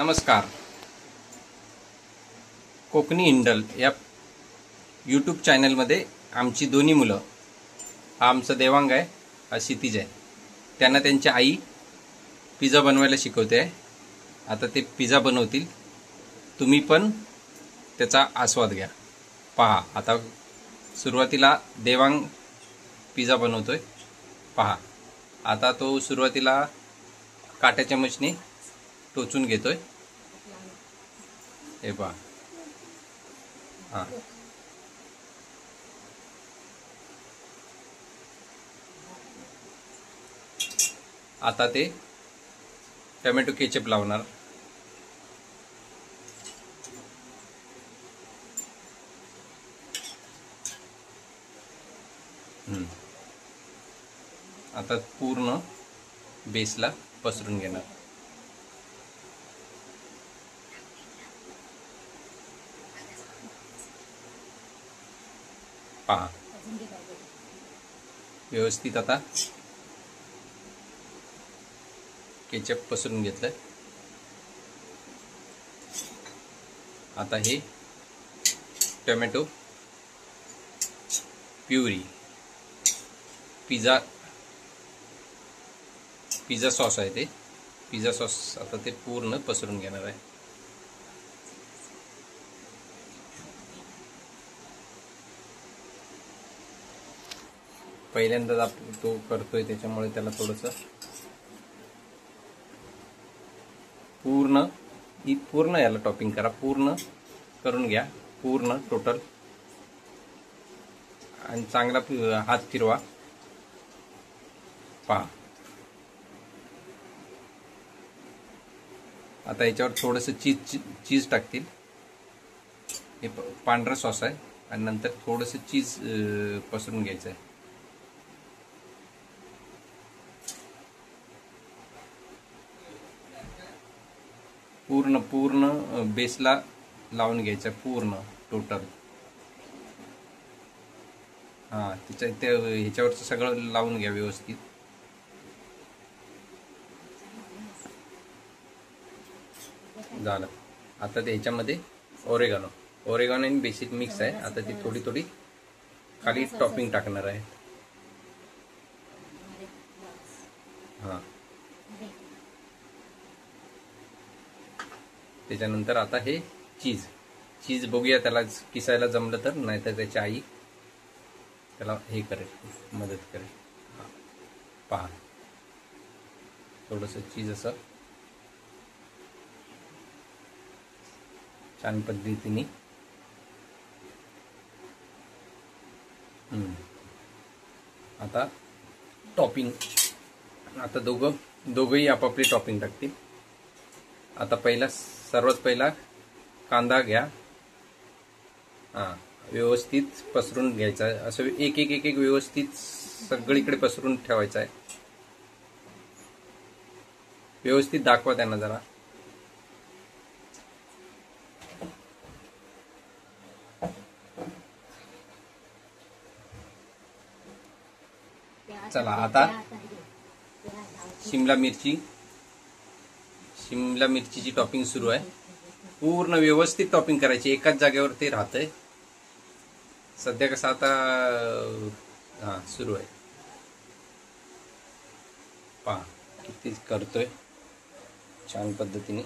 नमस्कार. कोकणी इंडल या यूट्यूब चॅनलमध्ये आमची दोन्ही मुलं, हा आमचा देवांग आहे, हा क्षितिज आहे. त्यांना त्यांची आई पिझ्झा बनवायला शिकवते आहे. आता ते पिझ्झा बनवतील. तुम्ही पण त्याचा आस्वाद घ्या. पहा. आता सुरुवातीला देवांग पिझ्झा बनवतोय. पहा. आता तो सुरुवातीला काट्या चमचने टोचून घेतोय. हे पहा. हां, आता ते टोमॅटो केचप लावणार. आता पूर्ण बेसला पसरून घेणार. पहा. व्यवस्थित आता केचप पसरून घेतलं. आता हे टोमॅटो प्युरी पिझ्झा सॉस आहे, ते पिझ्झा सॉस आता ते पूर्ण पसरून घेणार आहे. पहिल्यांदाच आपण तो करतोय त्याच्यामुळे त्याला थोडंसं पूर्ण याला टॉपिंग करा. पूर्ण करून घ्या, पूर्ण टोटल, आणि चांगला हात फिरवा. पहा. आता याच्यावर थोडंसं चीज टाकतील. हे पांढरा सॉस आहे, आणि नंतर थोडंसं चीज पसरून घ्यायचं आहे. पूर्ण बेसला लावून घ्यायचं पूर्ण टोटल. हां, ह्याच्यावरचं सगळं लावून घ्या व्यवस्थित. झालं. आता ते ह्याच्यामध्ये ओरेगानो आणि बेसिक मिक्स आहे. आता ती थोडी खाली टॉपिंग टाकणार आहे. हां, त्याच्यानंतर आता हे चीज बघूया त्याला किसायला जमलं तर, नाहीतर त्याची आई त्याला हे करेल, मदत करेल. पहा. थोडंसं चीज असं छान पद्धतीने आता टॉपिंग. आता दोघंही आपापली टॉपिंग टाकतील. आता सर्वात पहिला कांदा घ्या. हां, व्यवस्थित पसरून घ्यायचा. असं एक व्यवस्थित सगळीकडे पसरून ठेवायचा आहे. व्यवस्थित दाखवा त्यांना जरा. चला. आता शिमला मिरचीची टॉपिंग सुरू आहे. पूर्ण व्यवस्थित टॉपिंग करायची. एकाच जागेवर ते राहतंय सध्या. कसं आता हां सुरू आहे. पहा किती करतोय छान पद्धतीने.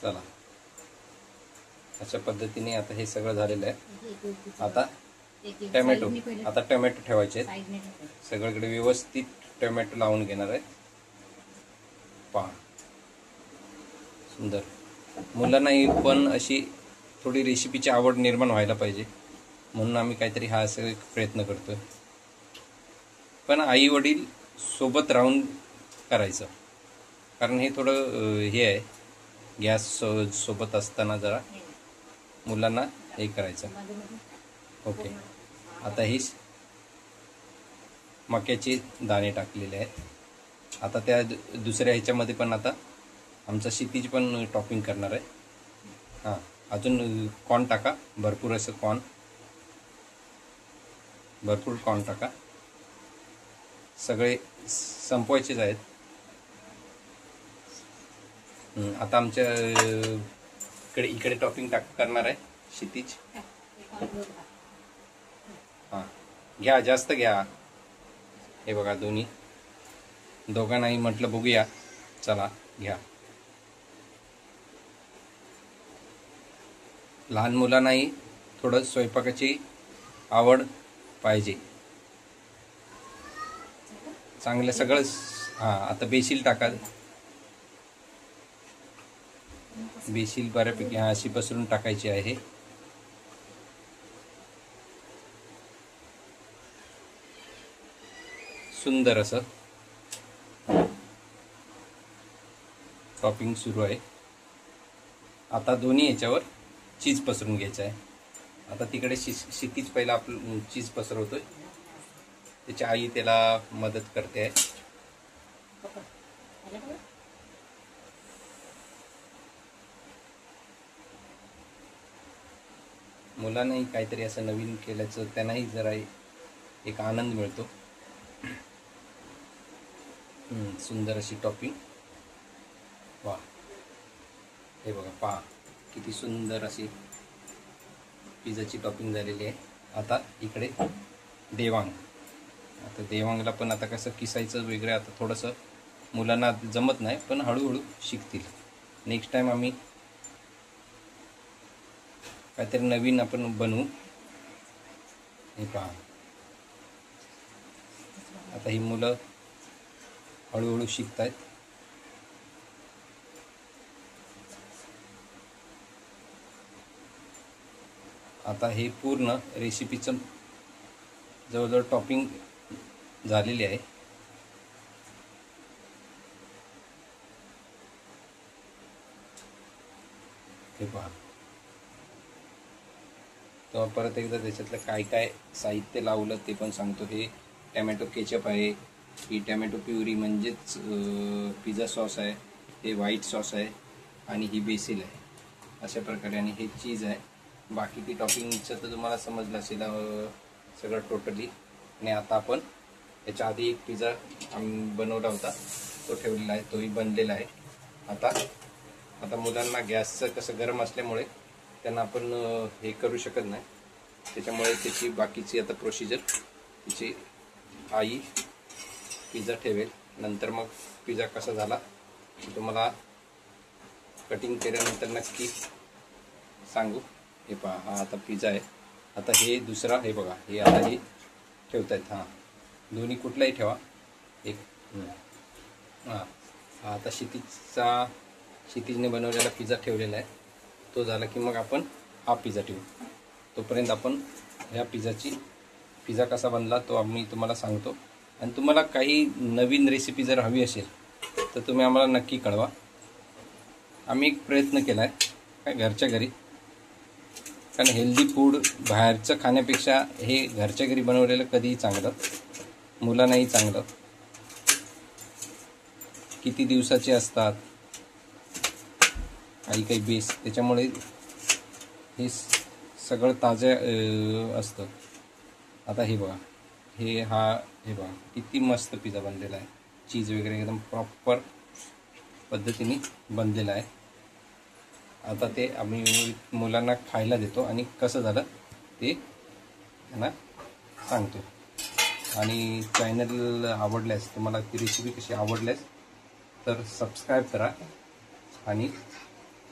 चला, अशा पद्धतीने आता हे सगळं झालेलं आहे. आता टोमॅटो ठेवायचे आहेत. सगळीकडे व्यवस्थित टोमॅटो लावून घेणार आहेत. पहा, सुंदर. मुलांनाही पण अशी थोडी रेसिपीची आवड निर्माण व्हायला पाहिजे, म्हणून आम्ही काहीतरी हा सगळे प्रयत्न करतोय. पण आई वडील सोबत राहून करायचं, कारण हे थोडं हे आहे. गॅस सोबत असताना जरा मुलांना हे करायचं. ओके. आता ही मक्याचे दाणे टाकलेले आहेत. आता त्या दुसऱ्या ह्याच्यामध्ये पण आता आमचा क्षितिज पण टॉपिंग करणार आहे. हां, अजून कॉर्न टाका. भरपूर असं कॉर्न टाका. सगळे संपवायचेच आहेत. आता आमच्या इकडे टॉपिंग करणार आहे क्षितिज. हां घ्या, जास्त घ्या. हे बघा दोघांनाही म्हटलं बघूया, चला घ्या. लहान मुलांनाही थोडं स्वयंपाकाची आवड पाहिजे. चांगलं सगळं. हां आता बेसिल टाका. बेसिल बऱ्यापैकी अशी पसरून टाकायची आहे. सुंदर असं टॉपिंग सुरू आहे. आता दोन्ही याच्यावर चीज पसरून घ्यायचं आहे. आता तिकडे क्षितिज पहिला आपलं चीज पसरवतोय. त्याची आई त्याला मदत करते आहे. मुलांनाही काहीतरी असं नवीन केल्याचं त्यांनाही जरा एक आनंद मिळतो. सुंदर अशी टॉपिंग. वा, हे बघा पहा किती सुंदर अशी पिझ्झाची टॉपिंग झालेली आहे. आता इकडे देवांग. आता देवांगला पण आता कसं किसायचं वगैरे आता थोडंसं मुलांना जमत नाही, पण हळूहळू शिकतील. नेक्स्ट टाइम आम्ही काहीतरी नवीन आपण बनवू. हे पहा आता ही मुलं हळूहळू शिकत आहेत. आता हे पूर्ण रेसिपीचं जवळजवळ टॉपिंग झालेली आहे. हे पहा. तर परत एकदा त्याच्यातलं काय काय साहित्य लावलं ते पण सांगतो. हे टॅमॅटो केचप आहे, ही टॅमॅटो प्युरी म्हणजेच पिझ्झा सॉस आहे, हे व्हाईट सॉस आहे आणि ही बेसिल आहे. अशा प्रकारे. आणि हे चीज आहे. बाकी ती टॉपिंगचं तर तुम्हाला समजलं असेल सगळं टोटली. आणि आता आपण याच्या आधी एक पिझ्झा आम्ही बनवला होता, तो ठेवलेला आहे, तोही बनलेला आहे. आता मुलांना गॅसचं कसं गरम असल्यामुळे त्यांना आपण हे करू शकत नाही, त्याच्यामुळे त्याची बाकीची आता प्रोसिजर तिची आई पिझ्झा ठेवेल. नंतर मग पिझ्झा कसा झाला तुम्हाला कटिंग केल्यानंतर नक्की सांगू. हे पहा, हा आता पिझ्झा आहे. आता हे दुसरा, हे बघा, हे आता हे ठेवत आहेत. हां दोन्ही कुठलाही ठेवा. एक हां आता क्षितिजने बनवलेला पिझ्झा ठेवलेला आहे. तो झाला की मग आपण हा पिझ्झा ठेवू. तोपर्यंत आपण ह्या पिझ्झा कसा बनला तो आम्ही तुम्हाला सांगतो. आणि तुम्हाला काही नवीन रेसिपी जर हवी असेल तर तुम्ही आम्हाला नक्की कळवा. आम्ही एक प्रयत्न केला आहे काय घरच्या घरी, कारण हेल्दी फूड बाहेरचं खाण्यापेक्षा हे घरच्या घरी बनवलेलं कधीही चांगलं, मुलांनाही चांगलं. किती दिवसाचे असतात काही बेस, त्याच्यामुळे हे सगळं ताजं असतं. आता हे बघा, हे बघा किती मस्त पिझ्झा बनलेला आहे. चीज वगैरे एकदम प्रॉपर पद्धतीने बनलेला आहे. आता ते आम्ही मुलांना खायला देतो आणि कसं झालं ते त्यांना सांगतो. आणि चॅनल आवडल्यास, तुम्हाला ती रेसिपी कशी आवडल्यास तर सबस्क्राईब करा आणि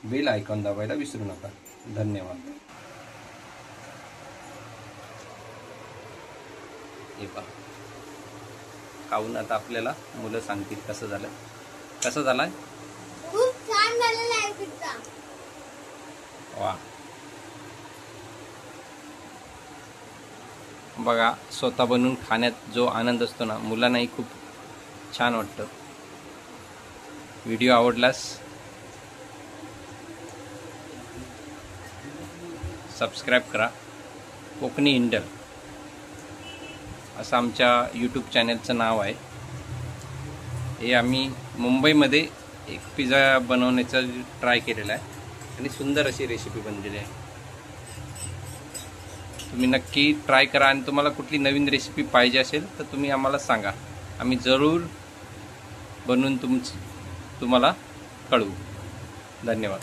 बेल आयकॉन दाबायला विसरू नका. धन्यवाद. हे पहा, खाऊन आता आपल्याला मुलं सांगतील कसं झालं. कसं झालं? खूप छान झालेला आहे पिझ्झा. वा, बघा स्वतः बनवून खाण्यात जो आनंद असतो ना, मुलांनाही खूप छान वाटतं. व्हिडिओ आवडल्यास सबस्क्राईब करा. कोकणी इंडल असं आमच्या यूट्यूब चॅनलचं नाव आहे. हे आम्ही मुंबईमध्ये एक पिझ्झा बनवण्याचा ट्राय केलेला आहे आणि सुंदर अशी रेसिपी बनलेली आहे. तुम्ही नक्की ट्राय करा. आणि तुम्हाला कुठली नवीन रेसिपी पाहिजे असेल तर तुम्ही आम्हाला सांगा, आम्ही जरूर बनवून तुम्हाला कळवू. धन्यवाद.